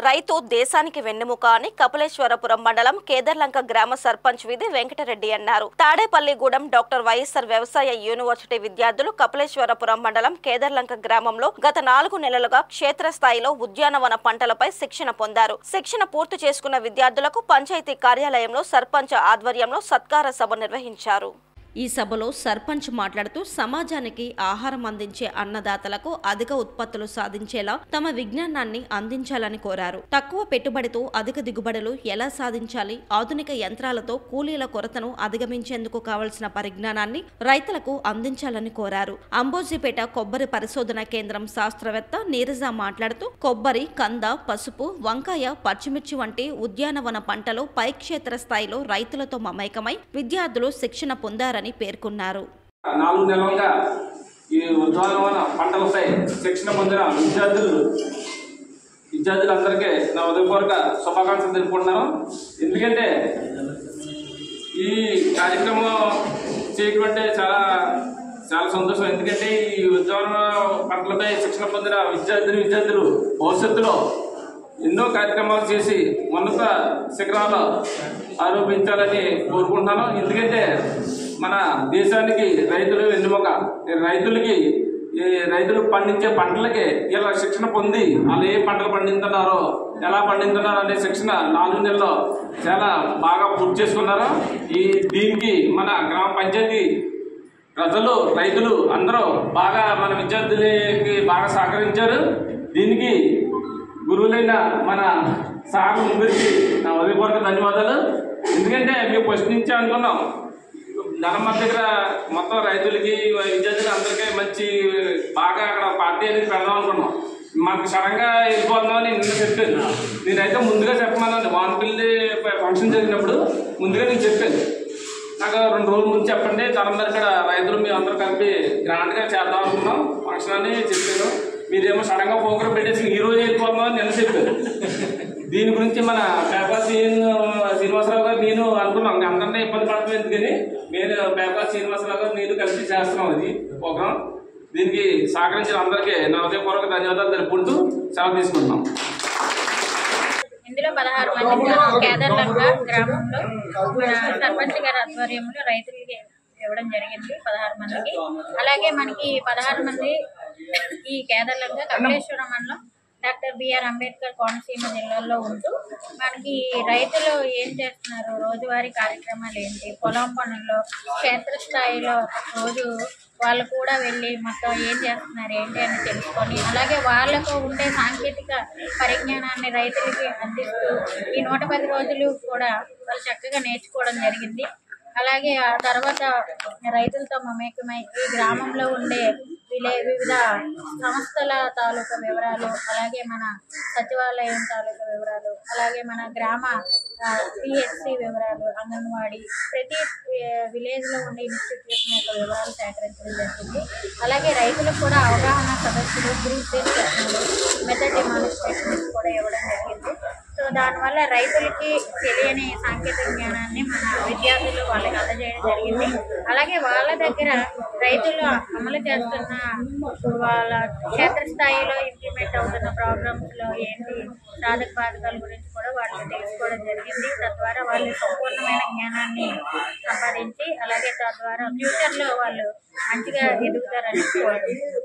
రైతు దేశానికి వెన్నెముక అని కపిలేశ్వరపురం మండలం కేదర్లంక గ్రామ సర్పంచ్ విధి వెంకటరెడ్డి అన్నారు. తాడేపల్లిగూడెం డాక్టర్ వైఎస్ఆర్ వ్యవసాయ యూనివర్సిటీ విద్యార్థులు కపిలేశ్వరపురం మండలం కేదర్లంక గ్రామంలో గత 4 నెలలుగా క్షేత్రస్థాయిలో ఉద్యానవన పంటలపై శిక్షణ పొందారు. శిక్షణ పూర్తి చేసుకున్న విద్యార్థులకు పంచాయతీ కార్యాలయంలో సర్పంచ్ ఆధ్వర్యంలో సత్కార సభ నిర్వహించారు. ఈ సభలో సర్పంచ్ మాట్లాడుతూ సమాజానికి ఆహారం అందించే అన్నదాతలకు అధిక ఉత్పత్తులు సాధించేలా తమ విజ్ఞానాన్ని అందించాలని కోరారు. తక్కువ పెట్టుబడితో అధిక దిగుబడులు ఎలా సాధించాలి, ఆధునిక యంత్రాలతో కూలీల కొరతను అధిగమించేందుకు కావలసిన పరిజ్ఞానాన్ని రైతులకు అందించాలని కోరారు. అంబోజీపేట కొబ్బరి పరిశోధన కేంద్రం శాస్త్రవేత్త నీరజ మాట్లాడుతూ కొబ్బరి, కంద, పసుపు, వంకాయ, పచ్చిమిర్చి వంటి ఉద్యానవన పంటలు పైక్షేత్ర స్థాయిలో రైతులతో మమేకమై విద్యార్థులు శిక్షణ పొందారని పేర్కొన్నారు. 4 నెలలుగా ఈ ఉద్యానవన పంటలపై శిక్షణ పొందిన విద్యార్థులందరికీ నా ఉదయపూర్వక శుభాకాంక్షలు తెలుపుకుంటున్నాను. ఎందుకంటే ఈ కార్యక్రమం చేయడం అంటే చాలా సంతోషం. ఎందుకంటే ఈ ఉద్యానవన పంటలపై శిక్షణ పొందిన విద్యార్థులు భవిష్యత్తులో ఎన్నో కార్యక్రమాలు చేసి ఉన్నత శిఖరాలు ఆరోపించాలని కోరుకుంటున్నాను. ఎందుకంటే మన దేశానికి రైతులు వెన్నెముక. రైతులు పండించే పంటలకి ఇలా శిక్షణ పొంది వాళ్ళు ఏ పంటలు పండిస్తున్నారో, ఎలా పండిస్తున్నారో అనే శిక్షణ 4 నెలల్లో చాలా బాగా పూర్తి చేసుకున్నారు. దీనికి మన గ్రామ పంచాయతీ ప్రజలు, రైతులు అందరూ బాగా మన విద్యార్థులకి బాగా సహకరించారు. దీనికి గురువులైన మన సార్లు ముగ్గురికి నా హృదయపూర్వక ధన్యవాదాలు. ఎందుకంటే మేము ఫస్ట్ నుంచే అనుకున్నాం ధనమ్మ దగ్గర మొత్తం రైతులకి విద్యార్థులు అందరికీ మంచి బాగా అక్కడ పార్టీ అనేది పెడదాం అనుకున్నాం. మాకు సడన్గా వెళ్ళిపోతున్నామని నిన్న చెప్పాను. నేనైతే ముందుగా చెప్పమన్నాను. వానపల్లి ఫంక్షన్ జరిగినప్పుడు ముందుగా నేను చెప్పాను, నాకు 2 రోజుల ముందు చెప్పండి, ధనమ్మ ఇక్కడ రైతులు మేము అందరూ కలిపి గ్రాండ్గా చేద్దాం అనుకున్నాం ఫంక్షన్ అని చెప్పాను. మీరేమో సడన్గా ప్రోగ్రాం పెట్టేసి ఈ రోజు వెళ్ళిపోతున్నామని నిన్న చెప్పారు. దీని గురించి మన పేపర్ శ్రీనివాసరావు గారు నేను అనుకున్నాం అందరినీ ఇబ్బంది పడతాం ఎందుకని నేను పేపర్ శ్రీనివాసరావు గారు నేను కలిసి చేస్తున్నాం అది ప్రోగ్రాం. దీనికి సహకరించిన అందరికీ నా హృదయపూర్వక ధన్యవాదాలు తెలుపుకుంటూ సెలవు తీసుకుంటున్నాం. ఇందులో 16 మంది కేదర్లంక గ్రామంలో మన సర్పంచ్ గారి ఆధ్వర్యంలో రైతులకి ఇవ్వడం జరిగింది 16 మందికి. అలాగే మనకి 16 మంది ఈ కేదర్లంక కపిలేశ్వరం మండలం డాక్టర్ బిఆర్ అంబేద్కర్ కోనసీమ జిల్లాలో ఉంటూ మనకి రైతులు ఏం చేస్తున్నారు, రోజువారీ కార్యక్రమాలు ఏంటి, పొలం పనుల్లో క్షేత్రస్థాయిలో రోజు వాళ్ళు కూడా వెళ్ళి మొత్తం ఏం చేస్తున్నారు ఏంటి అని తెలుసుకొని, అలాగే వాళ్ళకు ఉండే సాంకేతిక పరిజ్ఞానాన్ని రైతులకి అందిస్తూ ఈ 110 రోజులు కూడా వాళ్ళు చక్కగా నేర్చుకోవడం జరిగింది. అలాగే ఆ తర్వాత రైతులతో మమేకమై ఈ గ్రామంలో ఉండే వివిధ సంస్థల తాలూకా వివరాలు, అలాగే మన సచివాలయం తాలూకా వివరాలు, అలాగే మన గ్రామ పిహెచ్సి వివరాలు, అంగన్వాడీ, ప్రతి విలేజ్లో ఉండే ఇన్స్టిట్యూషన్ యొక్క వివరాలు సేకరించడం జరిగింది. అలాగే రైతులకు కూడా అవగాహన సదస్సులు, గ్రూప్ బేస్డ్ సెషన్లు, మెథడ్ డెమాన్స్ట్రేషన్స్ కూడా ఇవ్వడం జరిగింది. సో దానివల్ల రైతులకి తెలియని సాంకేతిక జ్ఞానాన్ని మన విద్యార్థులు వాళ్ళకి అందజేయడం జరిగింది. అలాగే వాళ్ళ దగ్గర రైతులు అమలు చేస్తున్న వాళ్ళ క్షేత్రస్థాయిలో ఇంప్లిమెంట్ అవుతున్న ప్రోగ్రామ్స్లో ఏంటి సాధక బాధకాల గురించి కూడా వాళ్ళకి తెలుసుకోవడం జరిగింది. తద్వారా వాళ్ళు సంపూర్ణమైన జ్ఞానాన్ని సంపాదించి అలాగే తద్వారా ఫ్యూచర్లో వాళ్ళు మంచిగా ఎదుగుతారని కోరుకుంటున్నారు.